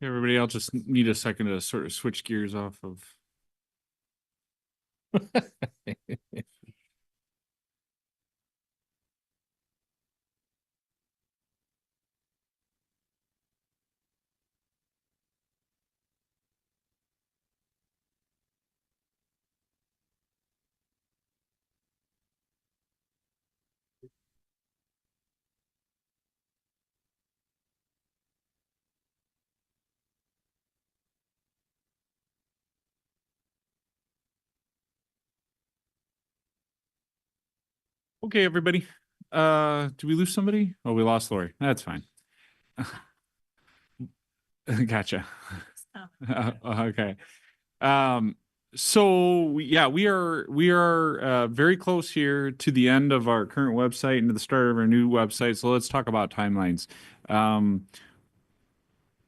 Hey, everybody, I'll just need a second to sort of switch gears off of. Okay, everybody. Do we lose somebody? Oh, we lost Lori. That's fine. Gotcha. Okay. Um, yeah, we are very close here to the end of our current website and to the start of our new website. So let's talk about timelines. Um,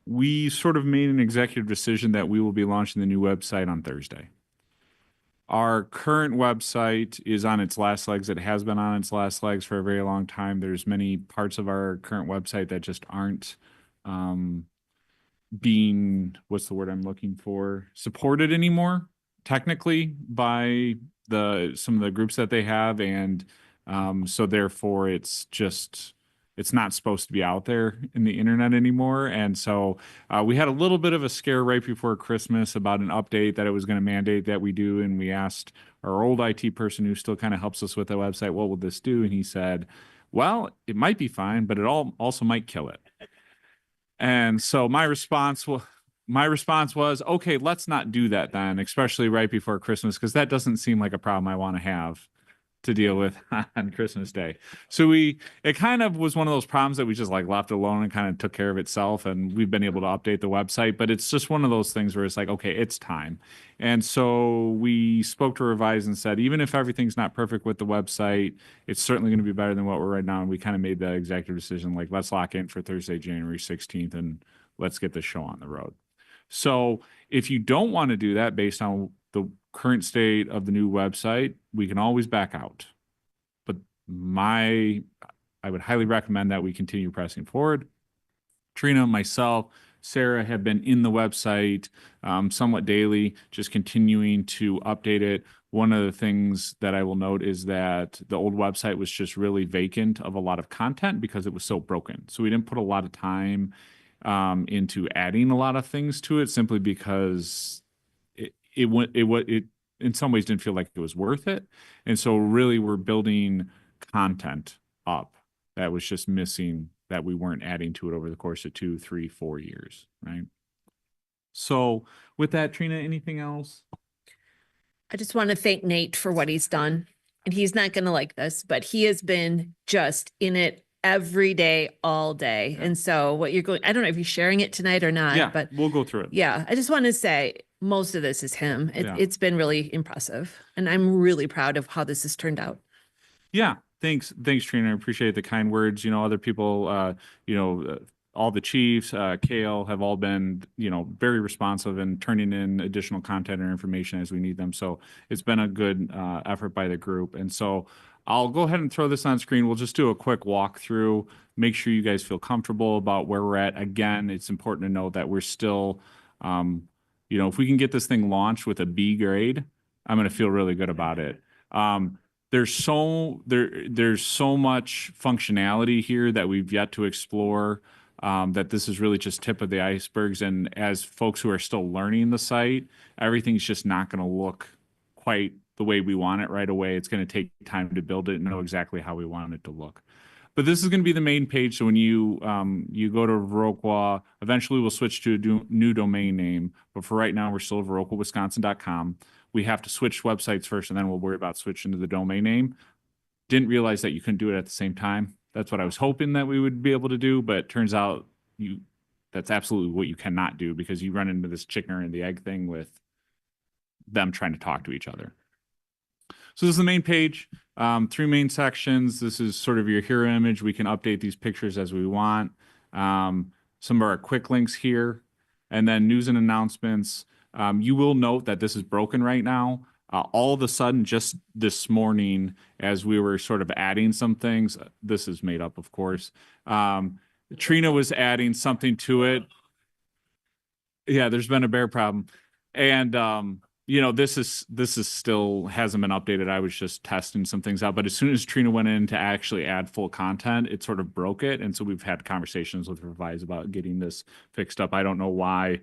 we sort of made an executive decision that we will be launching the new website on Thursday. Our current website is on its last legs. It has been on its last legs for a very long time. There's many parts of our current website that just aren't um, being, what's the word I'm looking for, supported anymore, technically by some of the groups that they have, and so therefore it's not supposed to be out there in the internet anymore. And so we had a little bit of a scare right before Christmas about an update that it was going to mandate that we do, and we asked our old IT person who still kind of helps us with the website, what will this do? And he said, well, it might be fine, but it also might kill it. And so my response was, okay, let's not do that then, especially right before Christmas, because that doesn't seem like a problem I want to have to deal with on Christmas Day. So it kind of was one of those problems that we just like left alone and kind of took care of itself. And we've been able to update the website, but it's just one of those things where it's like, okay, it's time. And so we spoke to Revise and said, even if everything's not perfect with the website, it's certainly going to be better than what we're right now. And we kind of made the executive decision, like, let's lock in for Thursday, January 16th, and let's get the show on the road. So if you don't want to do that based on the current state of the new website, we can always back out. But I would highly recommend that we continue pressing forward. Trina, myself, Sarah have been in the website somewhat daily, just continuing to update it. One of the things that I will note is that the old website was just really vacant of a lot of content because it was so broken. So we didn't put a lot of time into adding a lot of things to it simply because it in some ways didn't feel like it was worth it. And so really we're building content up that was just missing, that we weren't adding to it over the course of 2, 3, 4 years, right? So with that, Trina, anything else? I just want to thank Nate for what he's done. And he's not going to like this, but he has been just in it every day, all day. Yeah. And so what you're going, I don't know if you're sharing it tonight or not, Yeah, but we'll go through it. yeah, I just want to say most of this is him. Yeah. It's been really impressive. And I'm really proud of how this has turned out. Yeah, thanks, Trina. I appreciate the kind words. Other people, all the chiefs, Kale, have all been, very responsive and turning in additional content or information as we need them. So it's been a good effort by the group. And so I'll go ahead and throw this on screen. We'll just do a quick walkthrough. Make sure you guys feel comfortable about where we're at. Again, it's important to note that we're still, if we can get this thing launched with a B grade, I'm going to feel really good about it. There's so much functionality here that we've yet to explore, that this is really just tip of the icebergs. And as folks who are still learning the site, everything's just not going to look quite the way we want it right away. It's going to take time to build it and know exactly how we want it to look. But this is going to be the main page. So when you go to Viroqua, eventually we'll switch to a new domain name. But for right now, we're still at viroquawisconsin.com. We have to switch websites first, and then we'll worry about switching to the domain name. Didn't realize that you couldn't do it at the same time. That's what I was hoping that we would be able to do, but it turns out that's absolutely what you cannot do, because you run into this chicken and the egg thing with them trying to talk to each other. So this is the main page, 3 main sections. This is sort of your hero image. We can update these pictures as we want. Some of our quick links here, and then news and announcements. You will note that this is broken right now. All of a sudden, just this morning, as we were sort of adding some things, this is made up, of course. Trina was adding something to it. Yeah, there's been a bear problem. And this is still hasn't been updated. I was just testing some things out, but as soon as Trina went in to actually add full content, it sort of broke it. And so we've had conversations with Revise about getting this fixed up. I don't know why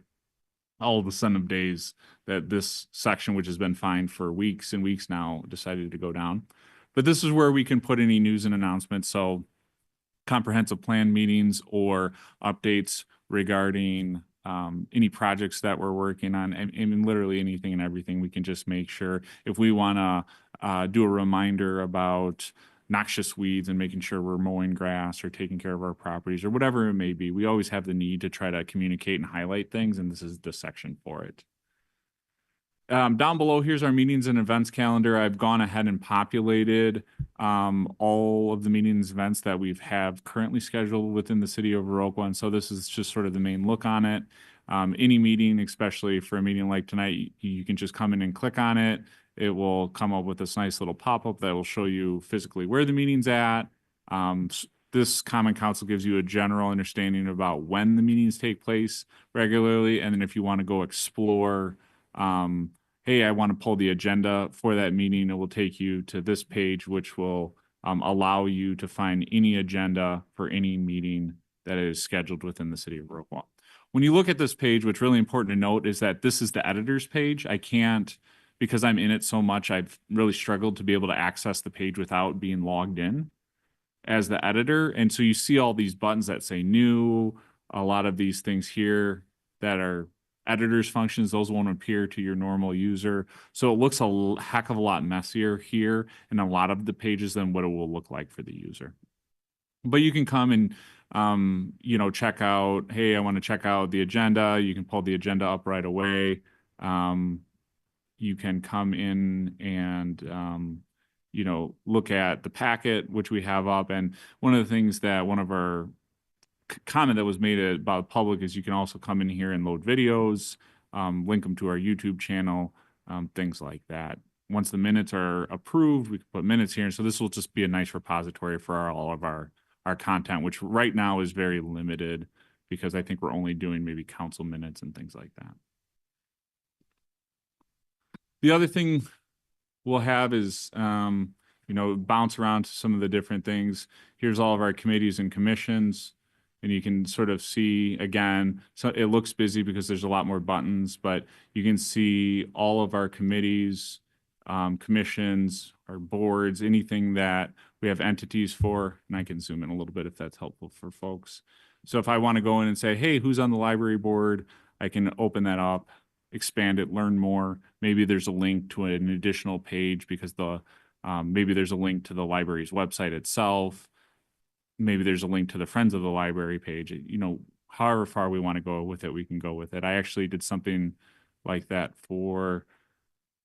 all of a sudden of days that this section, which has been fine for weeks and weeks now, decided to go down. But this is where we can put any news and announcements. So comprehensive plan meetings or updates regarding any projects that we're working on, and literally anything and everything. We can just make sure if we want to do a reminder about noxious weeds and making sure we're mowing grass or taking care of our properties or whatever it may be. We always have the need to try to communicate and highlight things, and this is the section for it. Down below, here's our meetings and events calendar. I've gone ahead and populated all of the meetings events that we have currently scheduled within the city of Viroqua. And so this is just sort of the main look on it. Any meeting, especially for a meeting like tonight, you can just come in and click on it. It will come up with this nice little pop-up that will show you physically where the meeting's at. This Common Council gives you a general understanding about when the meetings take place regularly. And then if you want to go explore, hey, I want to pull the agenda for that meeting, it will take you to this page, which will allow you to find any agenda for any meeting that is scheduled within the city of Viroqua. When you look at this page, what's really important to note is that this is the editor's page. I can't, because I'm in it so much, I've really struggled to be able to access the page without being logged in as the editor. And so you see all these buttons that say new, a lot of these things here that are editor's functions, those won't appear to your normal user. So it looks a heck of a lot messier here in a lot of the pages than what it will look like for the user. But you can come and, check out, hey, I want to check out the agenda. You can pull the agenda up right away. You can come in and, look at the packet, which we have up. And one of the things that one of our comment that was made about public is you can also come in here and load videos, link them to our YouTube channel, things like that. Once the minutes are approved, we can put minutes here. And so this will just be a nice repository for all of our content, which right now is very limited because I think we're only doing maybe council minutes and things like that. The other thing we'll have is, bounce around to some of the different things. Here's all of our committees and commissions. And you can sort of see, again, so it looks busy because there's a lot more buttons, but you can see all of our committees, commissions, our boards, anything that we have entities for. And I can zoom in a little bit if that's helpful for folks. So if I want to go in and say, hey, who's on the library board? I can open that up, expand it, learn more. Maybe there's a link to an additional page because maybe there's a link to the library's website itself. Maybe there's a link to the Friends of the Library page. However far we want to go with it, we can go with it. I actually did something like that for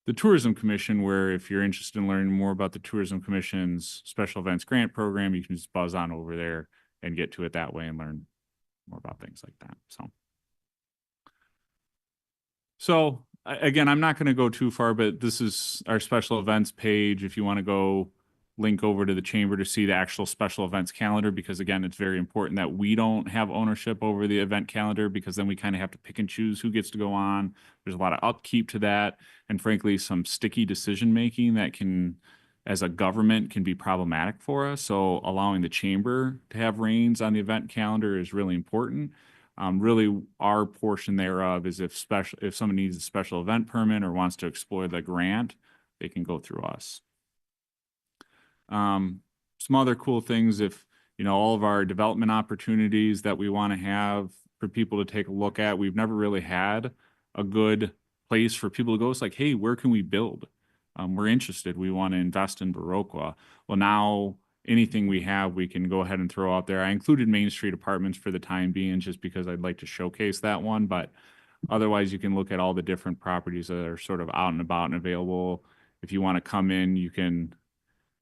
the Tourism Commission, where if you're interested in learning more about the Tourism Commission's special events grant program, you can just buzz on over there and get to it that way and learn more about things like that. So again, I'm not going to go too far, but this is our special events page. If you want to go link over to the chamber to see the actual special events calendar, because again, it's very important that we don't have ownership over the event calendar, because then we kind of have to pick and choose who gets to go on. There's a lot of upkeep to that. And frankly, some sticky decision-making that can, as a government, can be problematic for us. So allowing the chamber to have reins on the event calendar is really important. Really, our portion thereof is if someone needs a special event permit or wants to explore the grant, they can go through us. Some other cool things, if all of our development opportunities that we want to have for people to take a look at, we've never really had a good place for people to go. It's like, hey, where can we build? We're interested. We want to invest in Viroqua. Well, now anything we have, we can go ahead and throw out there. I included Main Street Apartments for the time being, just because I'd like to showcase that one. But otherwise, you can look at all the different properties that are sort of out and about and available. If you want to come in, you can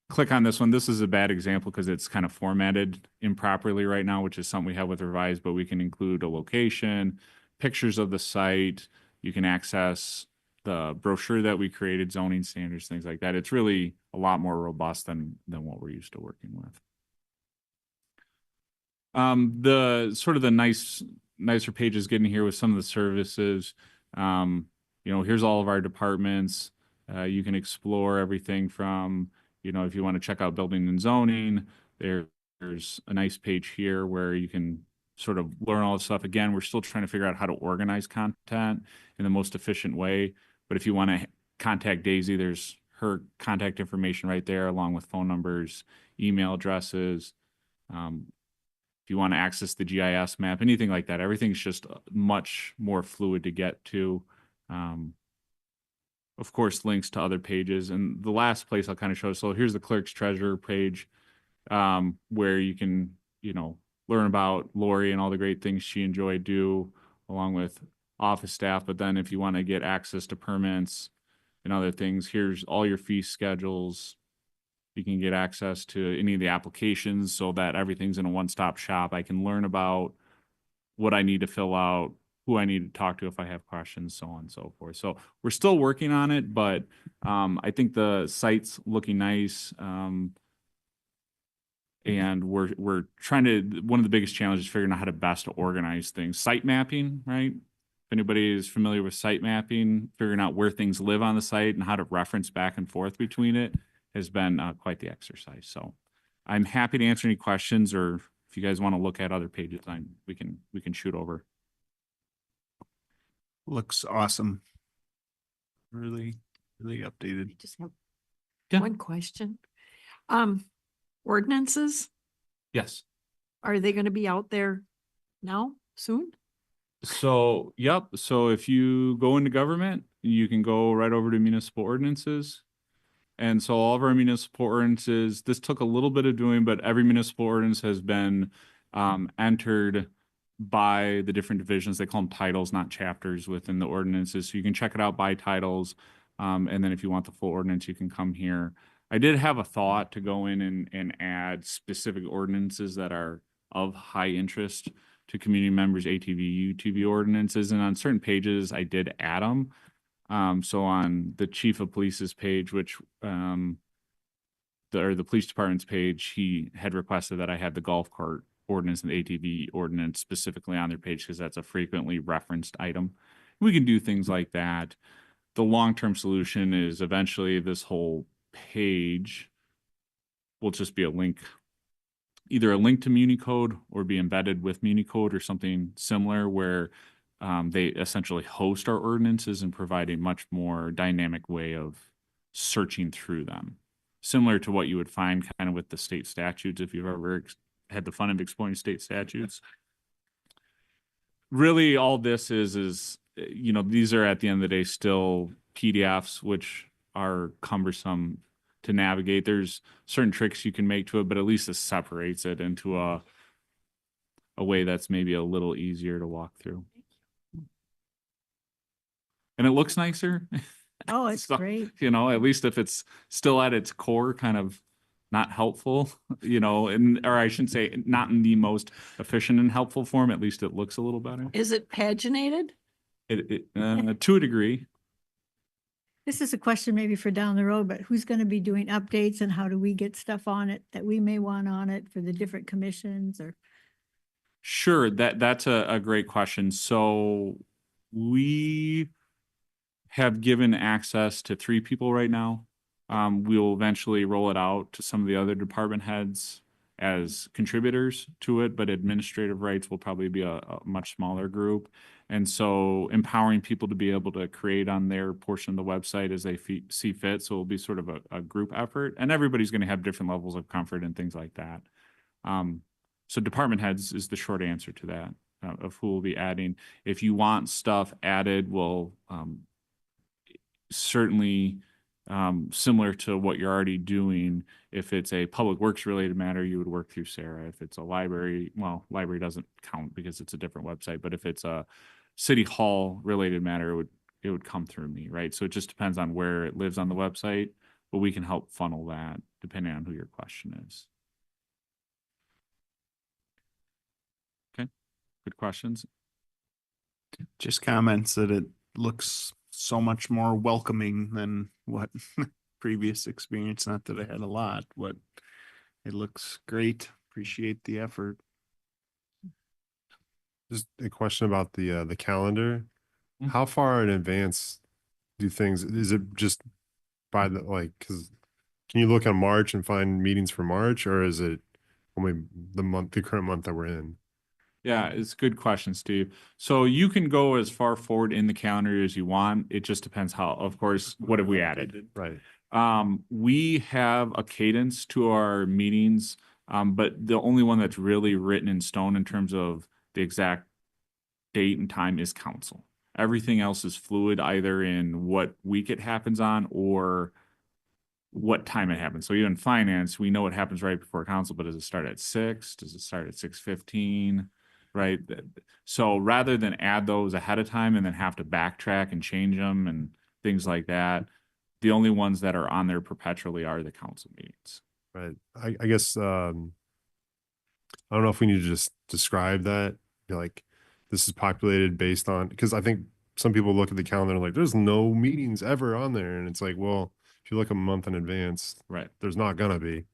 click on this one. This is a bad example because it's kind of formatted improperly right now, which is something we have with Revise, but we can include a location, pictures of the site. You can access the brochure that we created, zoning standards, things like that. It's really a lot more robust than what we're used to working with. The nice nicer pages getting here with some of the services. Here's all of our departments. You can explore everything from, if you want to check out building and zoning, there's a nice page here where you can sort of learn all this stuff. Again, we're still trying to figure out how to organize content in the most efficient way. But if you want to contact Daisy, there's her contact information right there, along with phone numbers, email addresses. If you want to access the GIS map, anything like that, everything's just much more fluid to get to. Of course, links to other pages. And the last place I'll kind of show, so here's the clerk's treasurer page, where you can, learn about Lori and all the great things she enjoyed do, along with office staff. But then if you want to get access to permits and other things, here's all your fee schedules. You can get access to any of the applications so that everything's in a one-stop shop. I can learn about what I need to fill out, who I need to talk to if I have questions, so on and so forth. So we're still working on it, but I think the site's looking nice. And we're trying to, one of the biggest challenges is figuring out how to best organize things. Site mapping, right? If anybody is familiar with site mapping, figuring out where things live on the site and how to reference back and forth between it has been quite the exercise. So I'm happy to answer any questions, or if you guys want to look at other pages, we can shoot over. Looks awesome. Really, really updated. I just have Yeah. one question. Ordinances, Yes. are they going to be out there now, soon? So, yep. So if you go into government, you can go right over to municipal ordinances. And so all of our municipal ordinances, this took a little bit of doing, but every municipal ordinance has been entered by the different divisions. They call them titles, not chapters within the ordinances. So you can check it out by titles. And then if you want the full ordinance, you can come here. I did have a thought to go in and add specific ordinances that are of high interest to community members, ATV, UTV ordinances. And on certain pages, I did add them. So on the chief of police's page, which the police department's page, he had requested that I had the golf cart ordinance and the ATV ordinance specifically on their page because that's a frequently referenced item. We can do things like that. The long-term solution is eventually this whole page will just be a link, either a link to MuniCode or be embedded with MuniCode or something similar where they essentially host our ordinances and provide a much more dynamic way of searching through them. Similar to what you would find kind of with the state statutes, if you've ever had the fun of exploring state statutes. Really, all this is, these are at the end of the day still PDFs, which are cumbersome to navigate. There's certain tricks you can make to it, but at least it separates it into a way that's maybe a little easier to walk through. And it looks nicer. Oh, it's So, great. at least if it's still at its core kind of not helpful, or I shouldn't say not in the most efficient and helpful form, at least it looks a little better. Is it paginated? To a degree. This is a question maybe for down the road, but who's going to be doing updates and how do we get stuff on it that we may want on it for the different commissions or? Sure, that's a great question. So we have given access to 3 people right now. We will eventually roll it out to some of the other department heads as contributors to it, but administrative rights will probably be a much smaller group. And so empowering people to be able to create on their portion of the website as they see fit. So it'll be sort of a group effort, and everybody's going to have different levels of comfort and things like that. So department heads is the short answer to that, of who will be adding. If you want stuff added, we'll certainly similar to what you're already doing. If it's a public works related matter, you would work through Sarah. If it's a library, well, library doesn't count because it's a different website, but if it's a city hall related matter, it would come through me, right? So it just depends on where it lives on the website, but we can help funnel that depending on who your question is. Okay, good questions. Just comments that it looks so much more welcoming than what previous experience. Not that I had a lot, but it looks great. Appreciate the effort. Just a question about the calendar. Mm. How far in advance do things, is it just by the, like, cause can you look on March and find meetings for March, or is it only the current month that we're in? Yeah, it's a good question, Steve. So you can go as far forward in the calendar as you want. It just depends how, of course, what have we added? Right. We have a cadence to our meetings, but the only one that's really written in stone in terms of the exact date and time is council. Everything else is fluid, either in what week it happens on or what time it happens. So even finance, we know it happens right before council, but does it start at 6? Does it start at 6:15? Right? So rather than add those ahead of time and then have to backtrack and change them and things like that, the only ones that are on there perpetually are the council meetings. Right. I guess, I don't know if we need to just describe that, like, this is populated based on, because I think some people look at the calendar and like, there's no meetings ever on there. And it's like, well, if you look a month in advance, Right. there's not gonna be.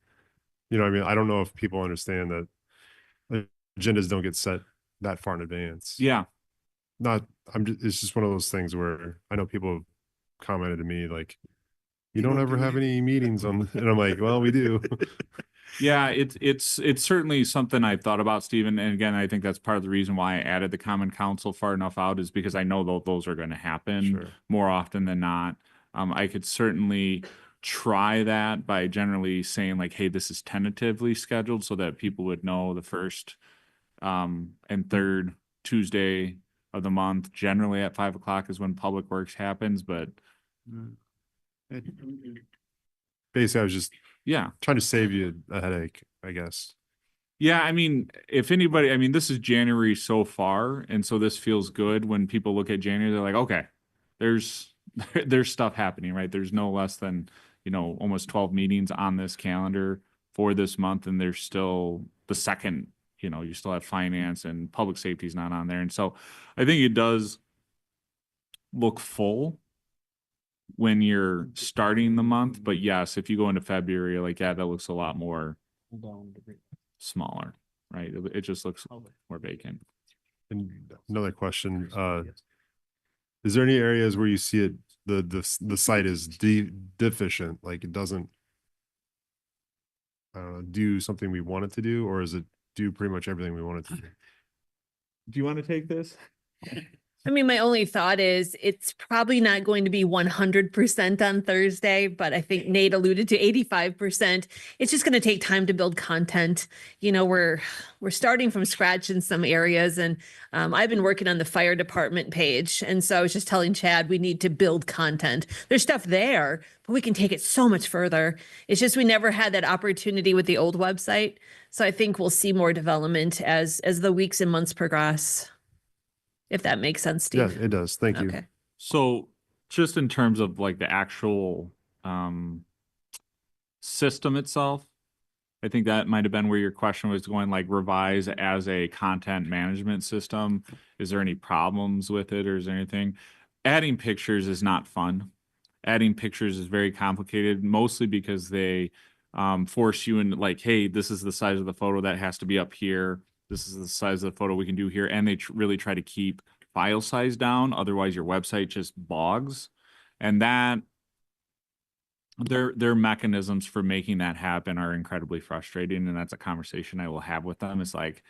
You know what I mean? I don't know if people understand that agendas don't get set that far in advance. Yeah. Not, it's just one of those things where I know people have commented to me like, you don't ever have any meetings on, and I'm like, well, we do. Yeah, it's certainly something I've thought about, Stephen. And again, I think that's part of the reason why I added the common council far enough out is because I know those are going to happen Sure. more often than not. I could certainly try that by generally saying like, hey, this is tentatively scheduled so that people would know the first and third Tuesday of the month, generally at 5 o'clock is when public works happens. But Basically, I was just yeah. trying to save you a headache, I guess. Yeah, I mean, if anybody, I mean, this is January so far, and so this feels good when people look at January, they're like, okay, there's there's stuff happening, right? There's no less than, almost 12 meetings on this calendar for this month, and there's still the second, you still have finance and public safety is not on there. And so I think it does look full when you're starting the month, but yes, if you go into February, like, yeah, that looks a lot more smaller, right? It just looks more vacant. And another question, is there any areas where you see it, the site is deficient, like it doesn't do something we want it to do, or is it do pretty much everything we want it to do? Do you want to take this? I mean, my only thought is it's probably not going to be 100% on Thursday, but I think Nate alluded to 85%. It's just going to take time to build content. We're starting from scratch in some areas, and I've been working on the fire department page. And so I was just telling Chad, we need to build content. There's stuff there, but we can take it so much further. It's just we never had that opportunity with the old website. So I think we'll see more development as the weeks and months progress. If that makes sense, Yeah, Steve. it does. Thank you. Okay. So just in terms of like the actual system itself, I think that might have been where your question was going, like revise as a content management system. Is there any problems with it or is there anything? Adding pictures is not fun. Adding pictures is very complicated, mostly because they force you in like, hey, this is the size of the photo that has to be up here. This is the size of the photo we can do here. And they really try to keep file size down. Otherwise, your website just bogs. And that their mechanisms for making that happen are incredibly frustrating. And that's a conversation I will have with them. It's like,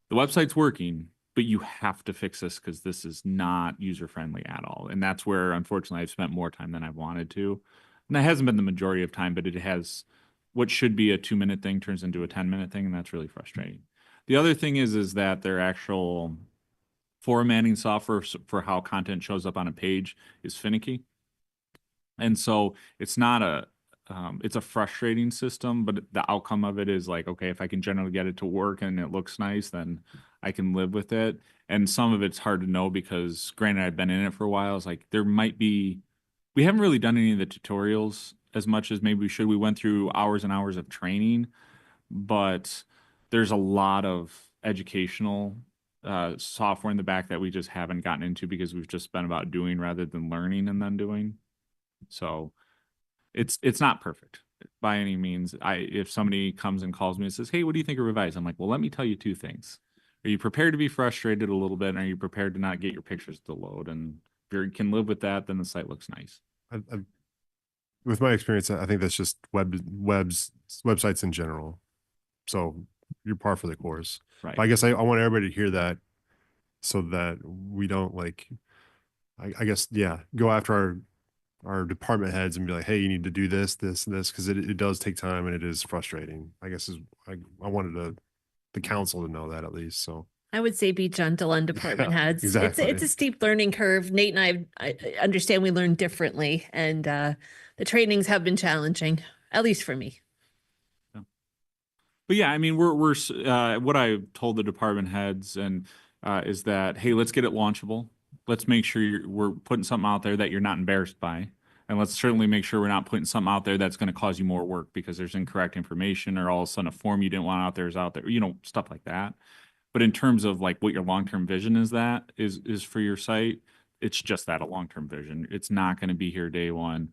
the website's working, but you have to fix this because this is not user-friendly at all. And that's where, unfortunately, I've spent more time than I've wanted to. And that hasn't been the majority of time, but it has, what should be a 2-minute thing turns into a 10-minute thing, and that's really frustrating. The other thing is that their actual formatting software for how content shows up on a page is finicky. And so it's not it's a frustrating system, but the outcome of it is like, okay, if I can generally get it to work and it looks nice, then I can live with it. And some of it's hard to know because granted, I've been in it for a while. It's like there might be, we haven't really done any of the tutorials as much as maybe we should. We went through hours and hours of training, but there's a lot of educational software in the back that we just haven't gotten into because we've just been about doing rather than learning and then doing. So it's not perfect by any means. If somebody comes and calls me and says, hey, what do you think of revise? I'm like, well, let me tell you two things, Are you prepared to be frustrated a little bit? And are you prepared to not get your pictures to load? And if you can live with that, then the site looks nice. With my experience, I think that's just websites in general. So you're par for the course. Right. But I guess I want everybody to hear that so that we don't like, I guess, yeah, go after our department heads and be like, hey, you need to do this, this, and this, because it does take time and it is frustrating. I guess I wanted the council to know that at least. So I would say be gentle on department Yeah, heads. exactly. It's a steep learning curve. Nate and I understand we learn differently, and the trainings have been challenging, at least for me. But yeah, I mean, what I told the department heads and is that, hey, let's get it launchable. Let's make sure we're putting something out there that you're not embarrassed by. And let's certainly make sure we're not putting something out there that's going to cause you more work because there's incorrect information or all of a sudden a form you didn't want out there is out there, stuff like that. But in terms of like what your long-term vision is for your site, it's just that, a long-term vision. It's not going to be here day one.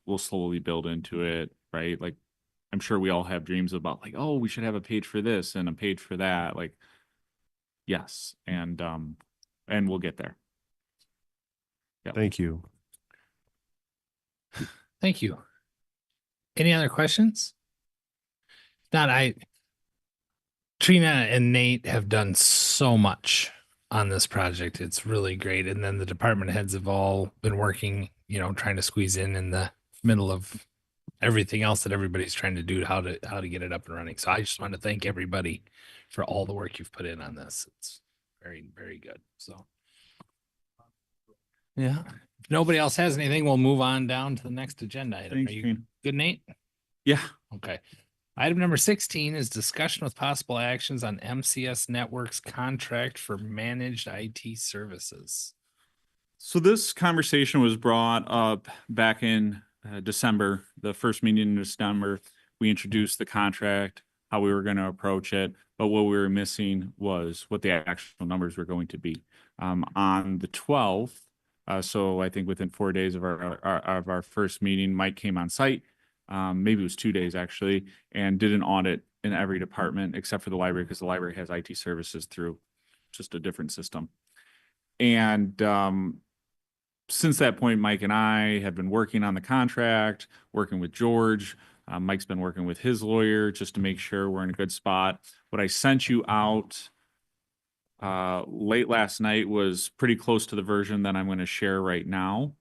We'll slowly build into it, right? Like, I'm sure we all have dreams about like, oh, we should have a page for this and a page for that. Like, yes. And we'll get there. thank you. Thank you. Any other questions? Trina and Nate have done so much on this project. It's really great. And then the department heads have all been working, trying to squeeze in the middle of everything else that everybody's trying to do, how to get it up and running. So I just want to thank everybody for all the work you've put in on this. It's very, very good. So yeah. If nobody else has anything, we'll move on down to the next agenda item. Thanks, Are you Trina. good, Nate? Yeah. Okay. Item number 16 is discussion with possible actions on MCS Networks contract for managed IT services. So this conversation was brought up back in December, the first meeting in December. We introduced the contract, how we were going to approach it, but what we were missing was what the actual numbers were going to be. On the 12th, so I think within 4 days of our first meeting, Mike came on site. Maybe it was 2 days actually, and did an audit in every department except for the library because the library has IT services through just a different system. And since that point, Mike and I have been working on the contract, working with George. Mike's been working with his lawyer just to make sure we're in a good spot. What I sent you out late last night was pretty close to the version that I'm going to share right now.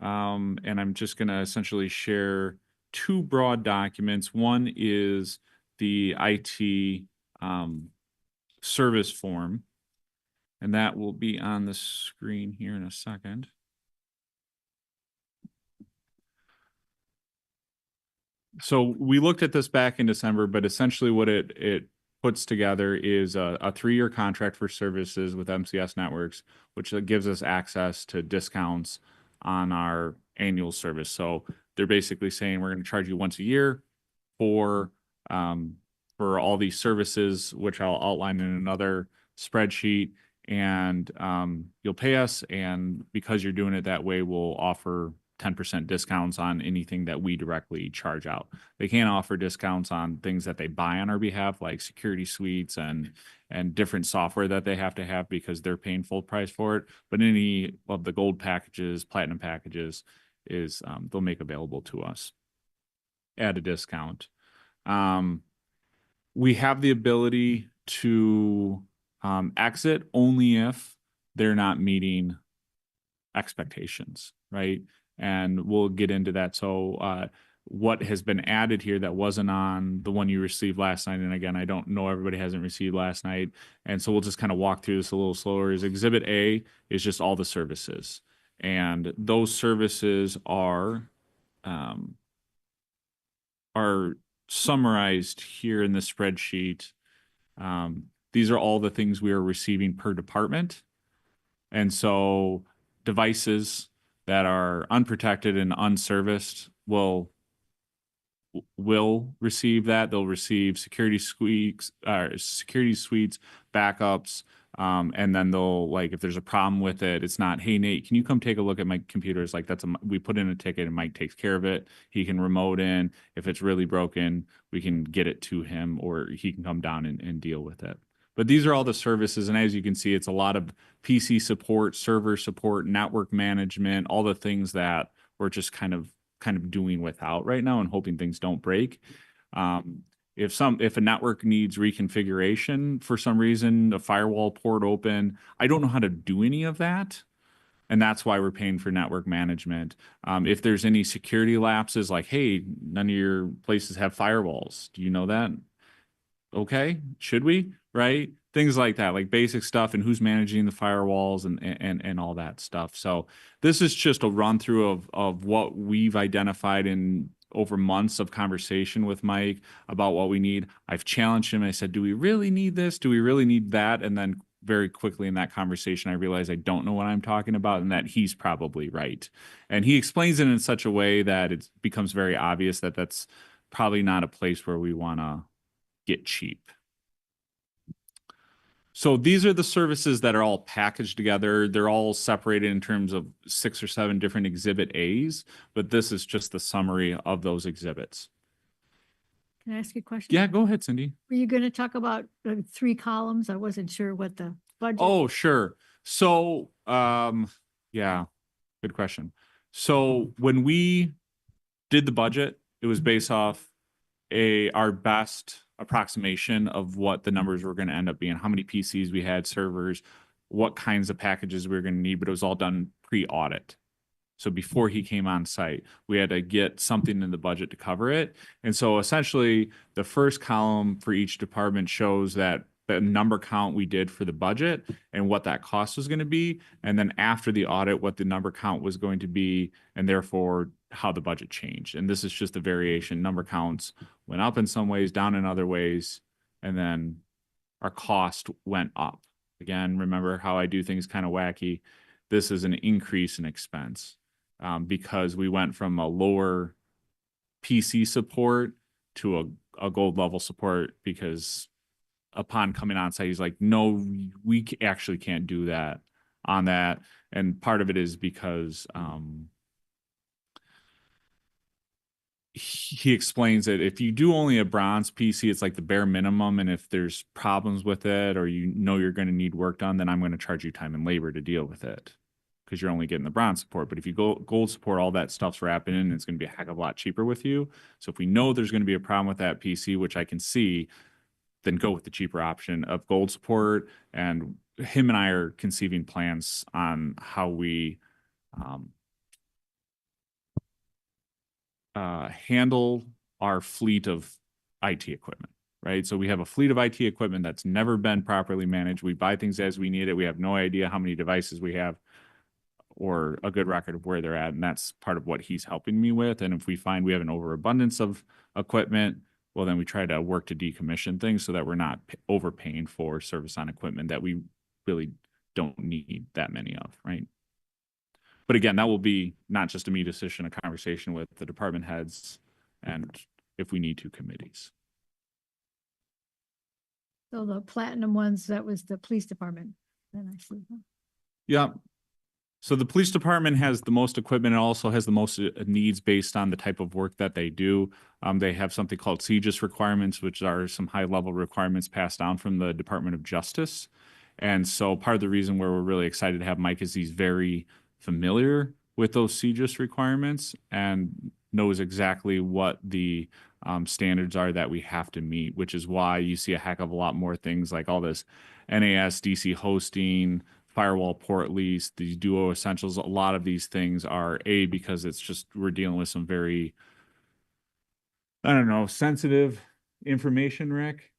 And I'm just going to essentially share two broad documents. One is the IT service form, and that will be on the screen here in a second. So we looked at this back in December, but essentially what it puts together is a 3-year contract for services with MCS Networks, which gives us access to discounts on our annual service. So they're basically saying we're going to charge you once a year for all these services, which I'll outline in another spreadsheet, and you'll pay us. And because you're doing it that way, we'll offer 10% discounts on anything that we directly charge out. They can't offer discounts on things that they buy on our behalf, like security suites and different software that they have to have because they're paying full price for it. But any of the gold packages, platinum packages is they'll make available to us at a discount. We have the ability to exit only if they're not meeting expectations, right? And we'll get into that. So what has been added here that wasn't on the one you received last night, and again, I don't know, everybody hasn't received last night, and so we'll just kind of walk through this a little slower, is Exhibit A is just all the services. And those services are summarized here in the spreadsheet. These are all the things we are receiving per department. And so devices that are unprotected and unserviced will receive that. They'll receive security suites, backups, and then they'll, like, if there's a problem with it, it's not, hey Nate, can you come take a look at my computer? It's like, we put in a ticket and Mike takes care of it. He can remote in. If it's really broken, we can get it to him, or he can come down and deal with it. But these are all the services, and as you can see, it's a lot of PC support, server support, network management, all the things that we're just kind of doing without right now and hoping things don't break. If a network needs reconfiguration for some reason, a firewall port open, I don't know how to do any of that. And that's why we're paying for network management. If there's any security lapses, like, hey, none of your places have firewalls. Do you know that? Okay, should we? Right? Things like that, like basic stuff, and who's managing the firewalls and all that stuff. So this is just a run through of what we've identified in over months of conversation with Mike about what we need. I've challenged him. I said, do we really need this? Do we really need that? And then very quickly in that conversation, I realized I don't know what I'm talking about and that he's probably right. And he explains it in such a way that it becomes very obvious that that's probably not a place where we want to get cheap. So these are the services that are all packaged together. They're all separated in terms of 6 or 7 different exhibit A's, but this is just the summary of those exhibits. Can I ask you a question? Yeah, go ahead, Cindy. Were you going to talk about the 3 columns? I wasn't sure what the budget. Oh, sure. So, yeah, good question. So when we did the budget, it was based off our best approximation of what the numbers were going to end up being, how many PCs we had, servers, what kinds of packages we were going to need, but it was all done pre-audit. So before he came on site, we had to get something in the budget to cover it. And so essentially the first column for each department shows that the number count we did for the budget and what that cost was going to be. And then after the audit, what the number count was going to be, and therefore how the budget changed. And this is just a variation. Number counts went up in some ways, down in other ways, and then our cost went up. Again, remember how I do things kind of wacky. This is an increase in expense because we went from a lower PC support to a gold level support because upon coming on site, he's like, no, we actually can't do that on that. And part of it is because he explains that if you do only a bronze PC, it's like the bare minimum. And if there's problems with it or you know you're going to need work done, then I'm going to charge you time and labor to deal with it because you're only getting the bronze support. But if you go gold support, all that stuff's wrapping in and it's going to be a heck of a lot cheaper with you. So if we know there's going to be a problem with that PC, which I can see, then go with the cheaper option of gold support. And him and I are conceiving plans on how we handle our fleet of IT equipment, right? So we have a fleet of IT equipment that's never been properly managed. We buy things as we need it. We have no idea how many devices we have or a good record of where they're at. And that's part of what he's helping me with. And if we find we have an overabundance of equipment, well, then we try to work to decommission things so that we're not overpaying for service on equipment that we really don't need that many of, right? But again, that will be not just a me decision, a conversation with the department heads and if we need to, committees. So the platinum ones, that was the police department. Then I see. Yeah. So the police department has the most equipment and also has the most needs based on the type of work that they do. They have something called CJIS requirements, which are some high level requirements passed down from the Department of Justice. And so part of the reason where we're really excited to have Mike is he's very familiar with those CJIS requirements and knows exactly what the standards are that we have to meet, which is why you see a heck of a lot more things like all this NAS, DC hosting, firewall port lease, these Duo Essentials. A lot of these things are because it's just, we're dealing with some very, I don't know, sensitive information, Rick.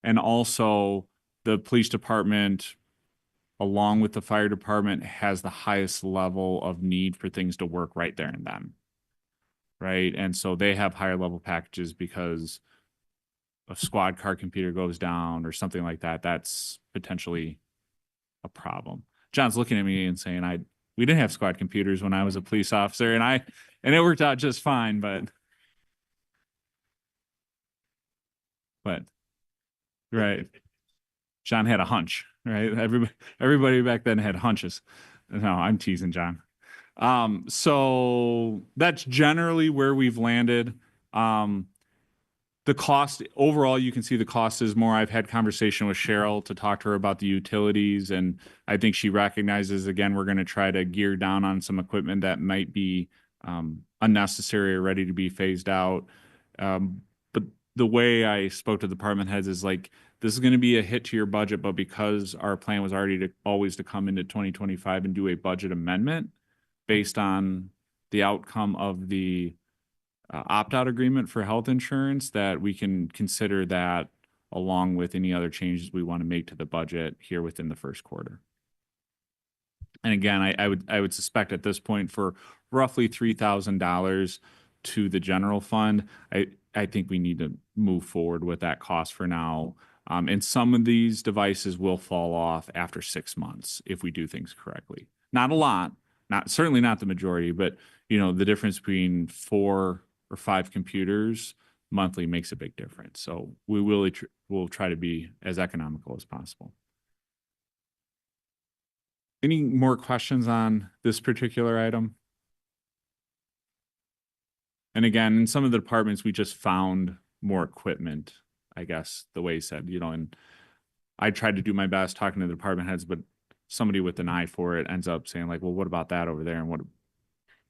And also the police department, along with the fire department, has the highest level of need for things to work right there and then. Right. And so they have higher level packages because a squad car computer goes down or something like that. That's potentially a problem. John's looking at me and saying, we didn't have squad computers when I was a police officer and it worked out just fine, but right. John had a hunch, right? Everybody back then had hunches. No, I'm teasing John. So that's generally where we've landed. The cost overall, you can see the cost is more. I've had conversation with Cheryl to talk to her about the utilities, and I think she recognizes, again, we're going to try to gear down on some equipment that might be unnecessary or ready to be phased out. But the way I spoke to the department heads is like, this is going to be a hit to your budget, but because our plan was already to come into 2025 and do a budget amendment based on the outcome of the opt-out agreement for health insurance, that we can consider that along with any other changes we want to make to the budget here within the first quarter. And again, I would suspect at this point for roughly $3,000 to the general fund, I think we need to move forward with that cost for now. And some of these devices will fall off after 6 months if we do things correctly. Not a lot, certainly not the majority, but you know, the difference between 4 or 5 computers monthly makes a big difference. So we will try to be as economical as possible. Any more questions on this particular item? And again, in some of the departments, we just found more equipment, I guess, the way he said, you know, and I tried to do my best talking to the department heads, but somebody with an eye for it ends up saying like, well, what about that over there? And what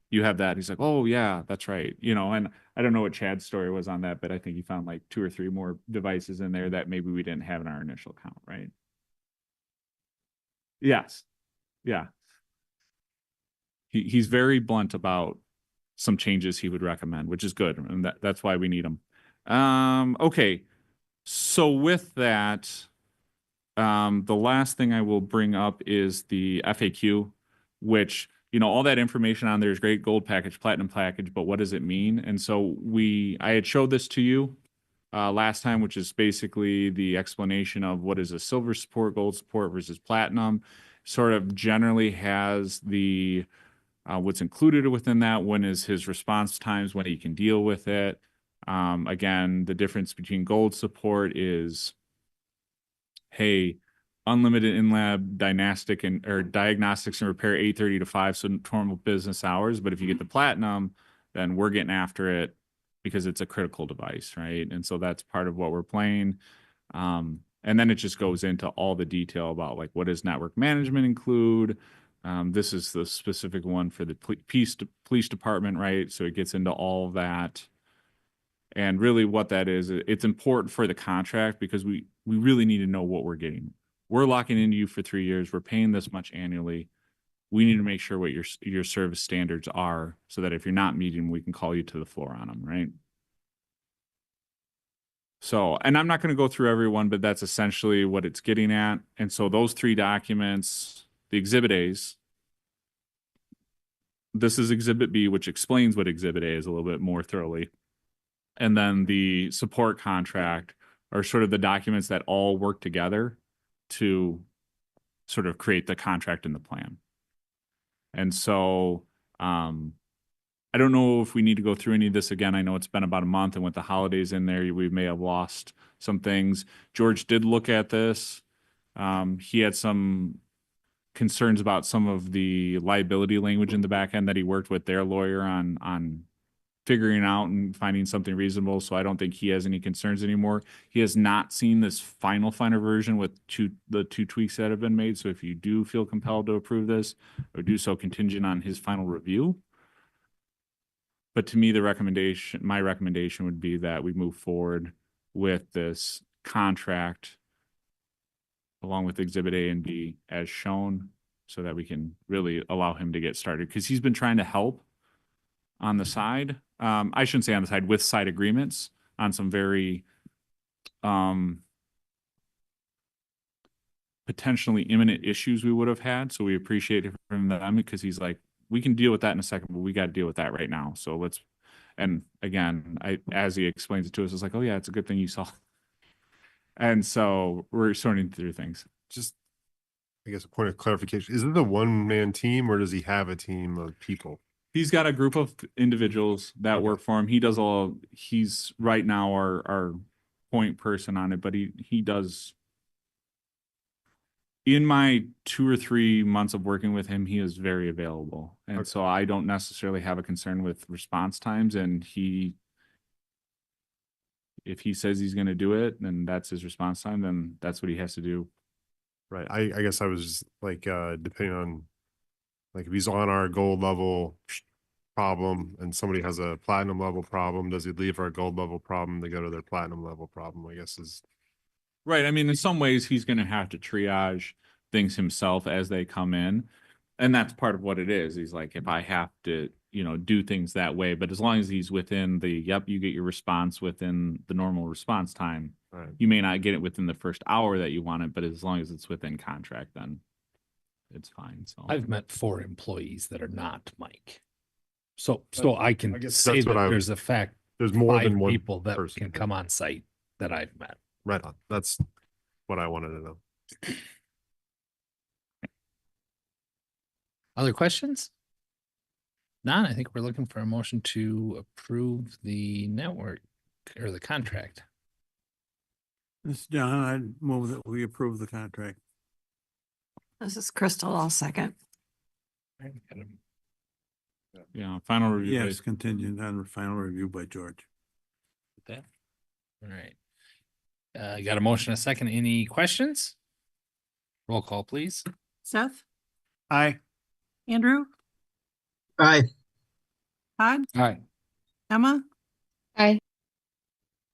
you have that? He's like, oh yeah, that's right. You know, and I don't know what Chad's story was on that, but I think he found like 2 or 3 more devices in there that maybe we didn't have in our initial count, right? Yes. Yeah. He's very blunt about some changes he would recommend, which is good. And that's why we need him. Okay. So with that, the last thing I will bring up is the FAQ, which, you know, all that information on there is great, gold package, platinum package, but what does it mean? And so I had showed this to you last time, which is basically the explanation of what is a silver support, gold support versus platinum. Sort of generally has the what's included within that, when is his response times, when he can deal with it. Again, the difference between gold support is, hey, unlimited in-lab diagnostics and repair 8:30 to 5, so normal business hours. But if you get the platinum, then we're getting after it because it's a critical device, right? And so that's part of what we're playing. And then it just goes into all the detail about like, what does network management include? This is the specific one for the police department, right? So it gets into all of that. And really what that is, it's important for the contract because we really need to know what we're getting. We're locking into you for 3 years. We're paying this much annually. We need to make sure what your service standards are so that if you're not meeting, we can call you to the floor on them, right? So, and I'm not going to go through every one, but that's essentially what it's getting at. And so those 3 documents, the Exhibit A's, this is Exhibit B, which explains what Exhibit A is a little bit more thoroughly. And then the support contract are sort of the documents that all work together to sort of create the contract and the plan. And so, I don't know if we need to go through any of this again. I know it's been about a month, and with the holidays in there, we may have lost some things. George did look at this. He had some concerns about some of the liability language in the back end that he worked with their lawyer on figuring out and finding something reasonable. So I don't think he has any concerns anymore. He has not seen this final version with the 2 tweaks that have been made. So if you do feel compelled to approve this, or do so contingent on his final review. But to me, my recommendation would be that we move forward with this contract along with Exhibit A and B as shown, so that we can really allow him to get started. Because he's been trying to help on the side. I shouldn't say on the side, with side agreements on some very potentially imminent issues we would have had. So we appreciate it from them, because he's like, we can deal with that in a second, but we got to deal with that right now. So let's, and again, as he explains it to us, it's like, oh yeah, it's a good thing you saw. And so we're sorting through things. Just, I guess, a point of clarification. Is it a one-man team, or does he have a team of people? He's got a group of individuals that work for him. He's right now our point person on it, but he does. In my 2 or 3 months of working with him, he is very available. And so I don't necessarily have a concern with response times, and if he says he's going to do it, then that's his response time, then that's what he has to do. Right. I guess I was just like, depending on, like, if he's on our gold level problem and somebody has a platinum level problem, does he leave our gold level problem to go to their platinum level problem? I guess is. Right. I mean, in some ways, he's going to have to triage things himself as they come in. And that's part of what it is. He's like, if I have to, do things that way, but as long as he's within yep, you get your response within the normal response time. Right. You may not get it within the first hour that you want it, but as long as it's within contract, then it's fine. So I've met 4 employees that are not Mike. So I I can guess say that's what that I- there's a fact, There's more 5 than one people that person. can come on site that I've met. Right on. That's what I wanted to know. Other questions? None. I think we're looking for a motion to approve the network or the contract. This is John, I'd move that we approve the contract. This is Crystal. I'll second. yeah, final review. Yes, contingent on final review by George. All right. Got a motion, a second. Any questions? Roll call, please. Seth, Aye. Andrew, Aye. Todd, Aye. Emma. Aye.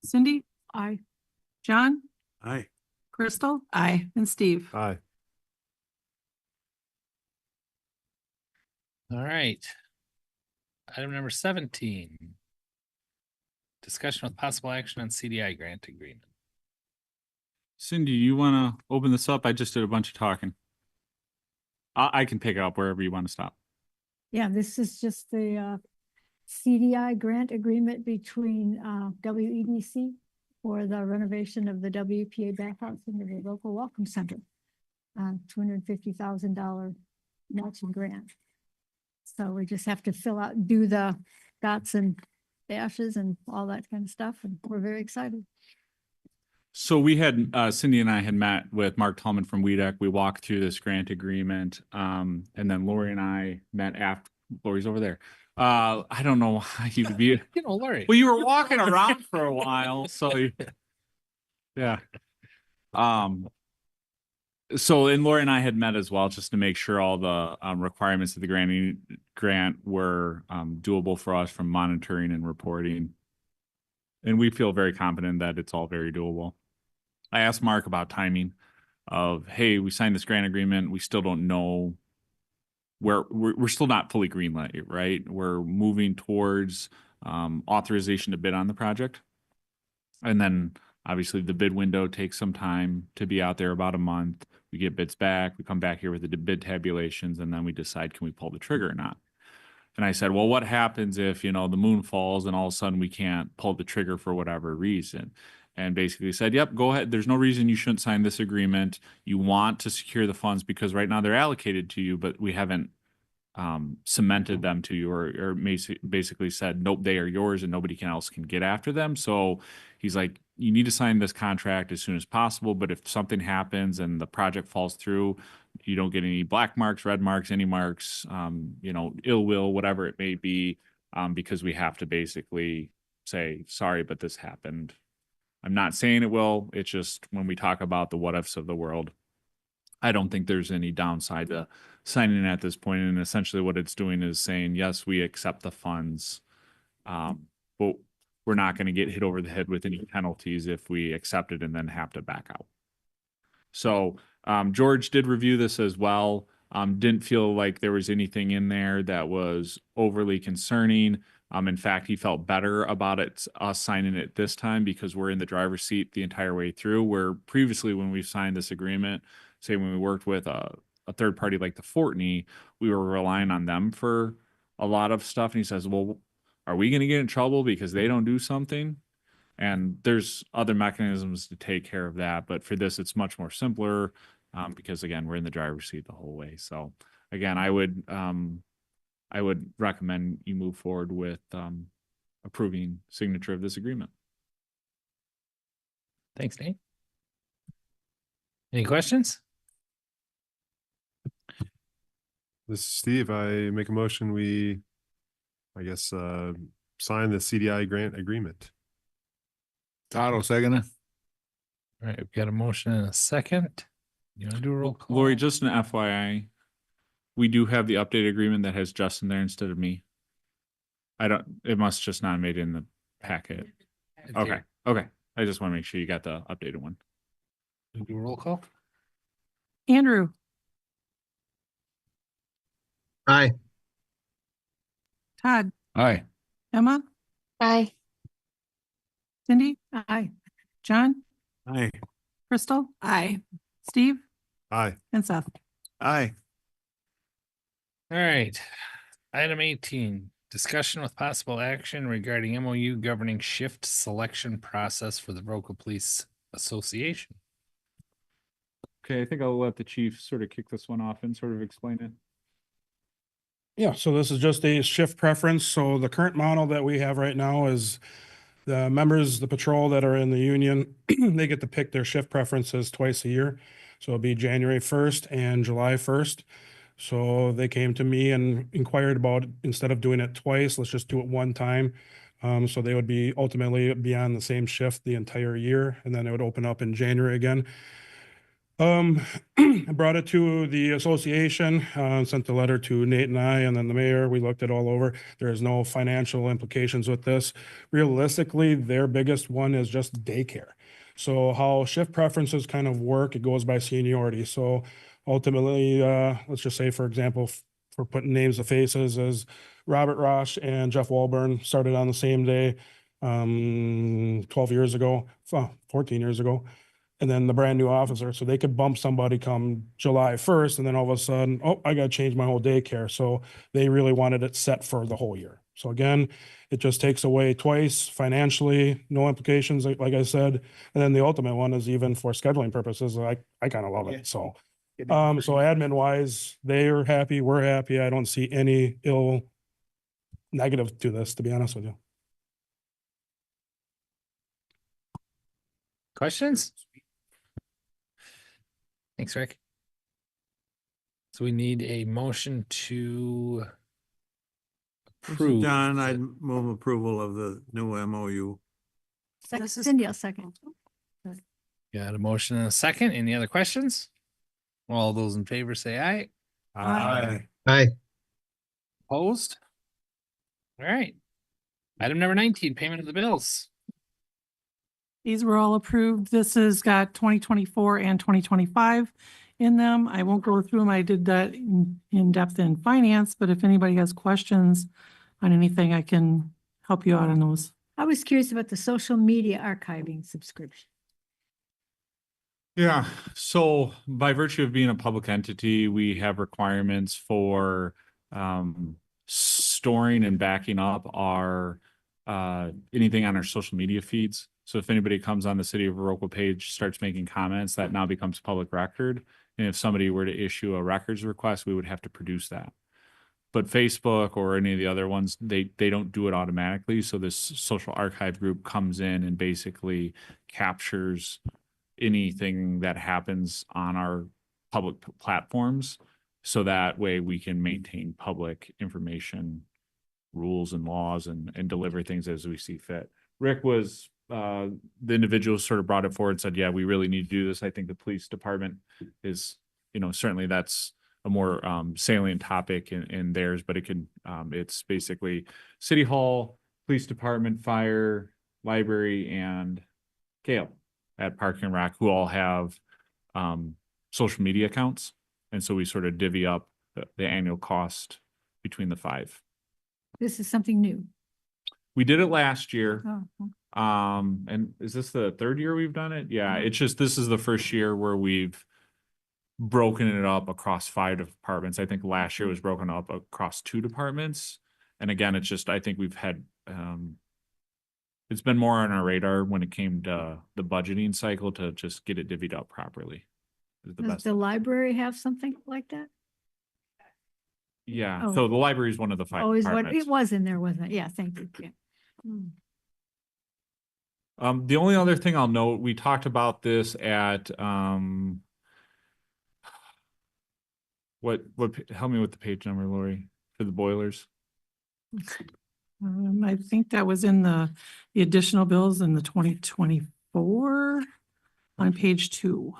Cindy. Aye. John, Aye. Crystal. Aye. And Steve. Aye. All right. Item number 17. Discussion with possible action on CDI grant agreement. Cindy, you want to open this up? I just did a bunch of talking. I can pick it up wherever you want to stop. Yeah, this is just the CDI grant agreement between WEDC for the renovation of the WPA bathhouse in the Viroqua Welcome Center. $250,000 matching grant. So we just have to do the dots and dashes and all that kind of stuff, and we're very excited. So we had, Cindy and I had met with Mark Tallman from WEDC. We walked through this grant agreement. And then Lori and I met after, Lori's over there. I don't know how you'd be, Lori. well, you were walking around for a while, so yeah. So, and Lori and I had met as well, just to make sure all the requirements of the grant were doable for us from monitoring and reporting. And we feel very confident that it's all very doable. I asked Mark about timing of, hey, we signed this grant agreement. We still don't know where we're still not fully greenlit, right? We're moving towards authorization to bid on the project. And then obviously the bid window takes some time to be out there, about a month. We get bids back, we come back here with the bid tabulations, and then we decide, can we pull the trigger or not? And I said, well, what happens if, the moon falls and all of a sudden we can't pull the trigger for whatever reason? And basically said, yep, go ahead. There's no reason you shouldn't sign this agreement. You want to secure the funds because right now they're allocated to you, but we haven't cemented them to you, or basically said, nope, they are yours and nobody else can get after them. So he's like, you need to sign this contract as soon as possible. But if something happens and the project falls through, you don't get any black marks, red marks, any marks, ill will, whatever it may be, because we have to basically say, sorry, but this happened. I'm not saying it will. It's just when we talk about the what ifs of the world, I don't think there's any downside to signing at this point. And essentially what it's doing is saying, yes, we accept the funds, but we're not going to get hit over the head with any penalties if we accept it and then have to back out. So George did review this as well. Didn't feel like there was anything in there that was overly concerning. In fact, he felt better about us signing it this time because we're in the driver's seat the entire way through, where previously when we signed this agreement, say when we worked with a third party like the Fortney, we were relying on them for a lot of stuff. And he says, well, are we going to get in trouble because they don't do something? And there's other mechanisms to take care of that. But for this, it's much more simpler because, again, we're in the driver's seat the whole way. So, again, I would recommend you move forward with approving signature of this agreement. Thanks, Nate. Any questions? This is Steve. I make a motion. We, I guess, sign the CDI grant agreement. Todd will second it. All right, we've got a motion and a second. You want to do a roll call? Lori, just an FYI, we do have the updated agreement that has Justin there instead of me. It must just not made it in the packet. Okay, okay. I just want to make sure you got the updated one. Do a roll call? Andrew, Aye. Todd, Aye. Emma, Aye. Cindy, Aye. John, Aye. Crystal. Aye. Steve Aye. and Seth. Aye. All right. Item 18, discussion with possible action regarding MOU governing shift selection process for the Viroqua Police Association. Okay, I think I'll let the chief sort of kick this one off and sort of explain it. Yeah, so this is just a shift preference. So the current model that we have right now is the members, the patrol that are in the union, they get to pick their shift preferences twice a year. So it'll be January 1st and July 1st. So they came to me and inquired about, instead of doing it twice, let's just do it one time. So they would be ultimately be on the same shift the entire year, and then it would open up in January again. I brought it to the association, sent the letter to Nate and I, and then the mayor. We looked it all over. There's no financial implications with this. Realistically, their biggest one is just daycare. So how shift preferences kind of work, it goes by seniority. So ultimately, let's just say, for example, for putting names to faces, is Robert Roche and Jeff Walburn started on the same day 12 years ago, 14 years ago. And then the brand new officer, so they could bump somebody come July 1st, and then all of a sudden, oh, I gotta change my whole daycare. So they really wanted it set for the whole year. So again, it just takes away twice financially, no implications, like I said. And then the ultimate one is even for scheduling purposes. I kind of love it. So admin wise, they're happy, we're happy. I don't see any negative to this, to be honest with you. Questions? Thanks, Rick. So we need a motion to approve. John, I'd move approval of the new MOU. Cindy, I'll second. Got a motion and a second. Any other questions? All those in favor say aye. Aye. Opposed? All right. Item number 19, payment of the bills. These were all approved. This has got 2024 and 2025 in them. I won't go through them. I did that in depth in finance, but if anybody has questions on anything, I can help you out on those. I was curious about the social media archiving subscription. Yeah, so by virtue of being a public entity, we have requirements for storing and backing up our anything on our social media feeds. So if anybody comes on the City of Viroqua page, starts making comments, that now becomes public record. And if somebody were to issue a records request, we would have to produce that. But Facebook or any of the other ones, they don't do it automatically. So this social archive group comes in and basically captures anything that happens on our public platforms. So that way we can maintain public information, rules and laws, and deliver things as we see fit. Rick was the individual sort of brought it forward and said, yeah, we really need to do this. I think the police department is, certainly that's a more salient topic in theirs, but it can, it's basically City Hall, police department, fire, library, and Kale at Park and Rec, who all have social media accounts. And so we sort of divvy up the annual cost between the five. This is something new. We did it last year. Oh, okay. And is this the third year we've done it? Yeah, it's just, this is the first year where we've broken it up across 5 departments. I think last year was broken up across 2 departments. And again, it's just, I think we've had, it's been more on our radar when it came to the budgeting cycle to just get it divvied up properly. Is the Does best. the library have something like that? Yeah, Oh. so the library is one of the 5 Oh, is what, departments. it was in there, wasn't it? Yeah, thank you. Yeah. The only other thing I'll note, we talked about this at, what, help me with the page number, Lori, for the boilers. I think that was in the additional bills in the 2024 on page 2,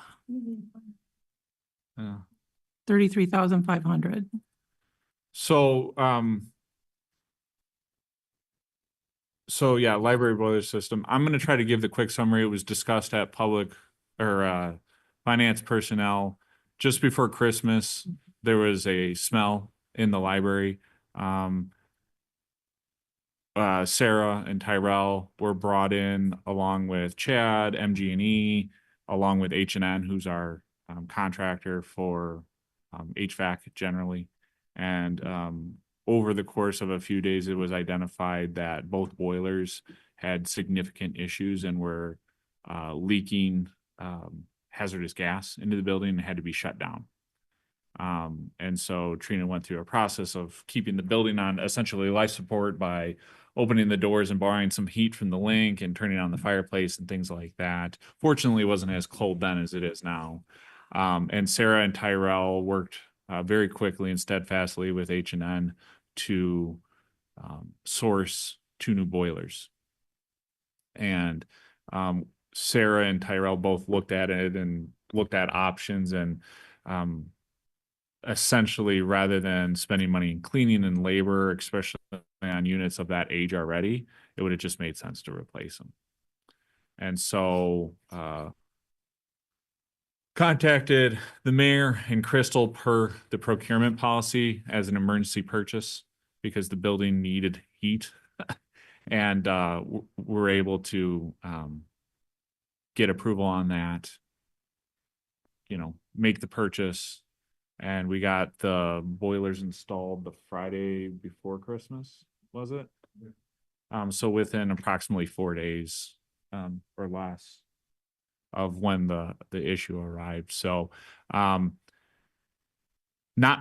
Yeah. 33,500. So, so yeah, library boiler system. I'm going to try to give the quick summary. It was discussed at public or finance personnel just before Christmas. There was a smell in the library. Sarah and Tyrell were brought in along with Chad, MG&E, along with H&N, who's our contractor for HVAC generally. And over the course of a few days, it was identified that both boilers had significant issues and were leaking hazardous gas into the building and had to be shut down. And so Trina went through a process of keeping the building on essentially life support by opening the doors and borrowing some heat from the link and turning on the fireplace and things like that. Fortunately, it wasn't as cold then as it is now. And Sarah and Tyrell worked very quickly and steadfastly with H&N to source 2 new boilers. And Sarah and Tyrell both looked at it and looked at options and essentially, rather than spending money in cleaning and labor, especially on units of that age already, it would have just made sense to replace them. And so contacted the mayor and Crystal per the procurement policy as an emergency purchase because the building needed heat. And we're able to get approval on that, make the purchase. And we got the boilers installed the Friday before Christmas, was it? So within approximately 4 days or less of when the issue arrived. So not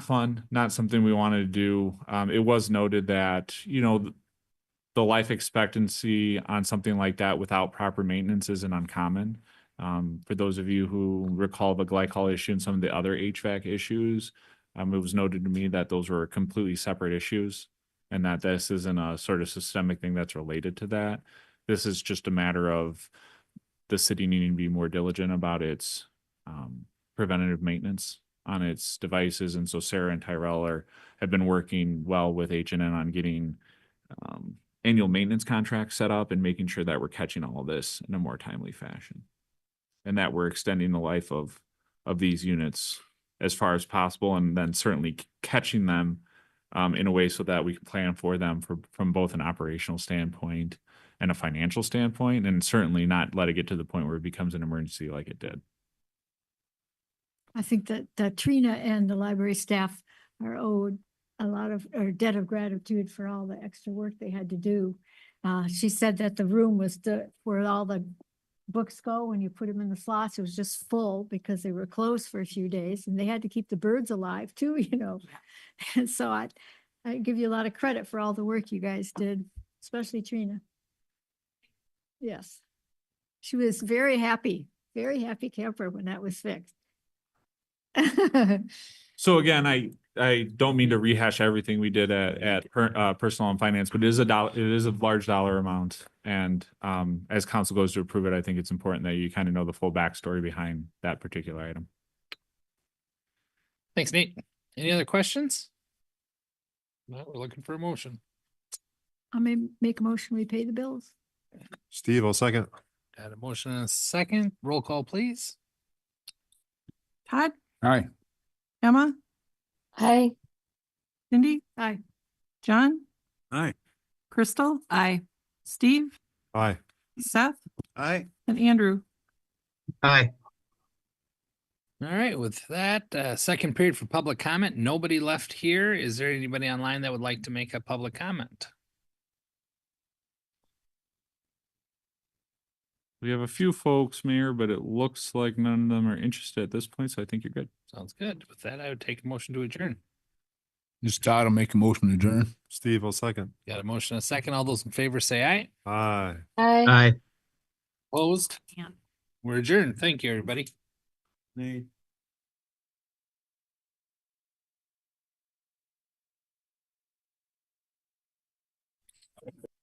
fun, not something we wanted to do. It was noted that, the life expectancy on something like that without proper maintenance isn't uncommon. For those of you who recall the glycol issue and some of the other HVAC issues, it was noted to me that those were completely separate issues and that this isn't a sort of systemic thing that's related to that. This is just a matter of the city needing to be more diligent about its preventative maintenance on its devices. And so Sarah and Tyrell have been working well with H&N on getting annual maintenance contracts set up and making sure that we're catching all of this in a more timely fashion. And that we're extending the life of these units as far as possible, and then certainly catching them in a way so that we can plan for them from both an operational standpoint and a financial standpoint, and certainly not let it get to the point where it becomes an emergency like it did. I think that Trina and the library staff are owed a lot of, or debt of gratitude for all the extra work they had to do. She said that the room was where all the books go when you put them in the slots. It was just full because they were closed for a few days and they had to keep the birds alive too, And so I give you a lot of credit for all the work you guys did, especially Trina. Yes. She was very happy camper when that was fixed. So again, I don't mean to rehash everything we did at personal and finance, but it is a large dollar amount. And as council goes to approve it, I think it's important that you kind of know the full backstory behind that particular item. Thanks, Nate. Any other questions? No, we're looking for a motion. I may make a motion, we pay the bills. Steve, I'll second. Got a motion and a second. Roll call, please. Todd, Aye. Emma, Aye. Cindy, Aye. John, Aye. Crystal. Aye. Steve, Aye. Seth, Aye. and Andrew. Aye. All right, with that, second period for public comment. Nobody left here. Is there anybody online that would like to make a public comment? We have a few folks, Mayor, but it looks like none of them are interested at this point, so I think you're good. Sounds good. With that, I would take a motion to adjourn. Just Todd will make a motion to adjourn. Steve, I'll second. Got a motion and a second. All those in favor say aye. Aye. Aye. Opposed? We're adjourned. Thank you, everybody. Nate.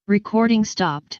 Recording stopped.